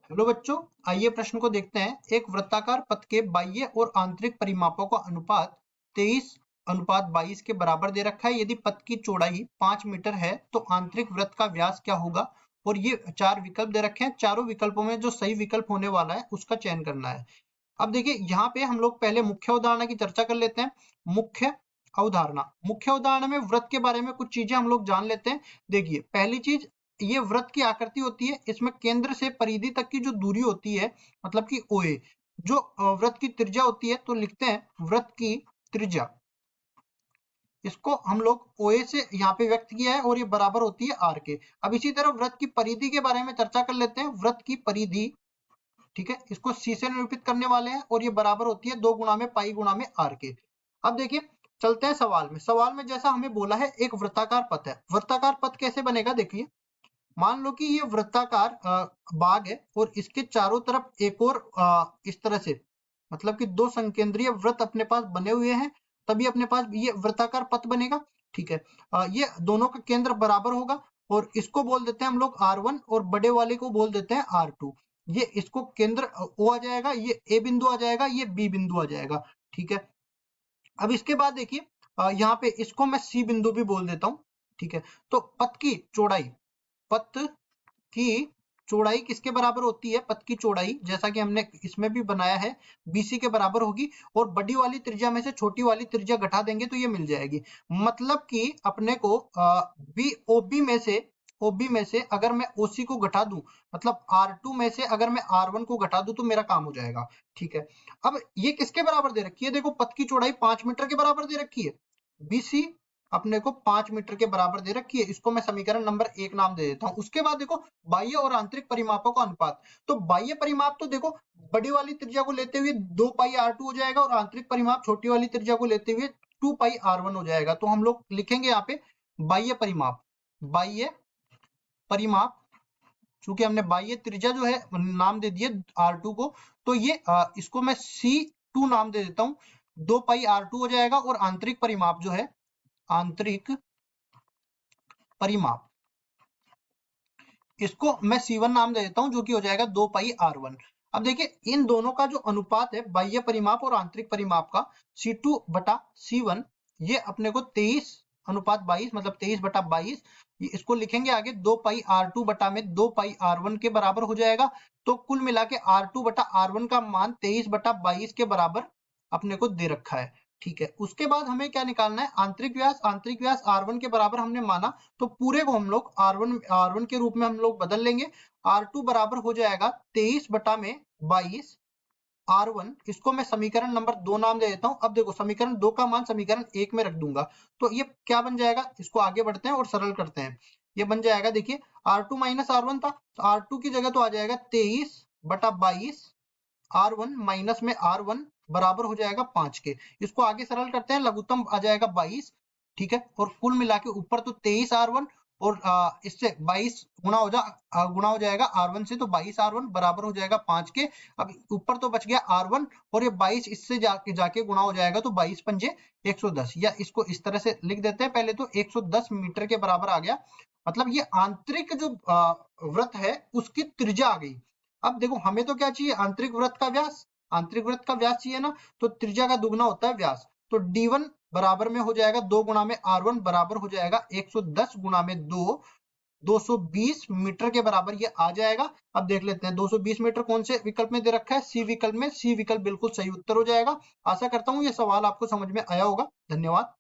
Hello बच्चों, आइए प्रश्न को देखते हैं। एक वृत्ताकार पथ के बाह्य और आंतरिक परिमापों का अनुपात 23:22 के बराबर दे रखा है। यदि पथ की चौड़ाई 5 मीटर है तो आंतरिक वृत्त का व्यास क्या होगा। और ये 4 विकल्प दे रखे हैं। चारों विकल्पों में जो सही विकल्प होने वाला है उसका चयन करना है। अब देखिए यहाँ पे हम लोग पहले मुख्य अवधारणा की चर्चा कर लेते हैं। मुख्य अवधारणा में वृत्त के बारे में कुछ चीजें हम लोग जान लेते हैं। देखिए पहली चीज, ये वृत्त की आकृति होती है। इसमें केंद्र से परिधि तक की जो दूरी होती है, मतलब कि ओए, जो वृत्त की त्रिज्या होती है, तो लिखते हैं वृत्त की त्रिज्या। इसको हम लोग ओए से यहाँ पे व्यक्त किया है और ये बराबर होती है आर के। अब इसी तरह वृत्त की परिधि के बारे में चर्चा कर लेते हैं। वृत्त की परिधि, ठीक है, इसको सी से निरूपित करने वाले हैं और ये बराबर होती है 2 गुणा में पाई गुणा में आर के। अब देखिए चलते हैं सवाल में। सवाल में जैसा हमें बोला है एक वृत्ताकार पथ है। वृत्ताकार पथ कैसे बनेगा, देखिए मान लो कि ये वृत्ताकार बाग है और इसके चारों तरफ एक और इस तरह से, मतलब कि दो संकेंद्रीय वृत्त अपने पास बने हुए हैं, तभी अपने पास ये वृत्ताकार पथ बनेगा। ठीक है, ये दोनों का केंद्र बराबर होगा और इसको बोल देते हैं हम लोग R1 और बड़े वाले को बोल देते हैं R2। ये इसको केंद्र O आ जाएगा, ये A बिंदु आ जाएगा, ये B बिंदु आ जाएगा। ठीक है, अब इसके बाद देखिए यहाँ पे इसको मैं C बिंदु भी बोल देता हूँ। ठीक है, तो पथ की चौड़ाई किसके बराबर होती है। पथ की चौड़ाई जैसा कि हमने इसमें भी बनाया है, BC के बराबर होगी। और बड़ी वाली त्रिज्या में से छोटी वाली त्रिज्या घटा देंगे तो ये मिल जाएगी। मतलब कि अपने को OB में से अगर मैं OC को घटा दूं, मतलब R2 में से अगर मैं R1 को घटा दूं तो मेरा काम हो जाएगा। ठीक है, अब ये किसके बराबर दे रखी है, देखो पथ की चौड़ाई 5 मीटर के बराबर दे रखी है। BC अपने को 5 मीटर के बराबर दे रखी है। इसको मैं समीकरण नंबर 1 नाम दे देता हूं। उसके बाद देखो बाह्य और आंतरिक परिमापों का अनुपात। तो बाह्य परिमाप तो देखो बड़ी वाली त्रिज्या को लेते हुए 2 पाई R2 हो जाएगा और आंतरिक परिमाप छोटी वाली त्रिज्या को लेते हुए 2 पाई R1 हो जाएगा। तो हम लोग लिखेंगे यहाँ पे बाह्य परिमाप, चूंकि हमने बाह्य त्रिज्या जो है नाम दे दिए R2 को, तो ये इसको मैं C2 नाम दे देता हूँ। 2 पाई R2 हो जाएगा और आंतरिक परिमाप जो है, आंतरिक परिमाप, इसको मैं C1 नाम दे देता हूं, जो कि हो जाएगा 2 पाई R1। अब देखिए इन दोनों का जो अनुपात है बाह्य परिमाप और आंतरिक परिमाप का, C2 बटा C1, ये अपने को 23:22, मतलब 23/22, इसको लिखेंगे आगे 2 पाई R2 बटा में 2 पाई R1 के बराबर हो जाएगा। तो कुल मिला के R2 बटा R1 का मान 23/22 के बराबर अपने को दे रखा है। ठीक है, उसके बाद हमें क्या निकालना है, आंतरिक व्यास R1 के बराबर हमने माना, तो पूरे को हम लोग R1 के रूप में हम लोग बदल लेंगे। R2 बराबर हो जाएगा 23/22 R1। इसको मैं समीकरण नंबर 2 नाम दे देता हूं। अब देखो समीकरण 2 का मान समीकरण 1 में रख दूंगा, तो ये क्या बन जाएगा, इसको आगे बढ़ते हैं और सरल करते हैं। ये बन जाएगा, देखिए R2 माइनस R1 था, तो R2 की जगह तो आ जाएगा 23/22 R1 माइनस में R1 बराबर हो जाएगा 5 के। इसको आगे सरल करते हैं, लघुत्तम आ जाएगा 22। ठीक है, और कुल मिला के ऊपर तो 23 R1 और इससे 22 गुणा हो जाएगा R1 से, तो 22 R1 बराबर हो जाएगा 5 के। अब ऊपर तो बच गया R1 और ये 22 इससे जाके गुणा हो जाएगा, तो 22 पंजे 110, या इसको इस तरह से लिख देते हैं पहले तो 110 मीटर के बराबर आ गया। मतलब ये आंतरिक जो वृत्त है उसकी त्रिज्या आ गई। अब देखो हमें तो क्या चाहिए, आंतरिक वृत्त का व्यास। आंतरिक वृत्त का व्यास चाहिए ना, तो त्रिज्या का दुगना होता है व्यास। तो D1 बराबर में हो जाएगा 2 गुणा में R1 बराबर हो जाएगा 110 गुणा में 2, 220 मीटर के बराबर ये आ जाएगा। अब देख लेते हैं 220 मीटर कौन से विकल्प में दे रखा है, सी विकल्प में। सी विकल्प बिल्कुल सही उत्तर हो जाएगा। आशा करता हूँ ये सवाल आपको समझ में आया होगा। धन्यवाद।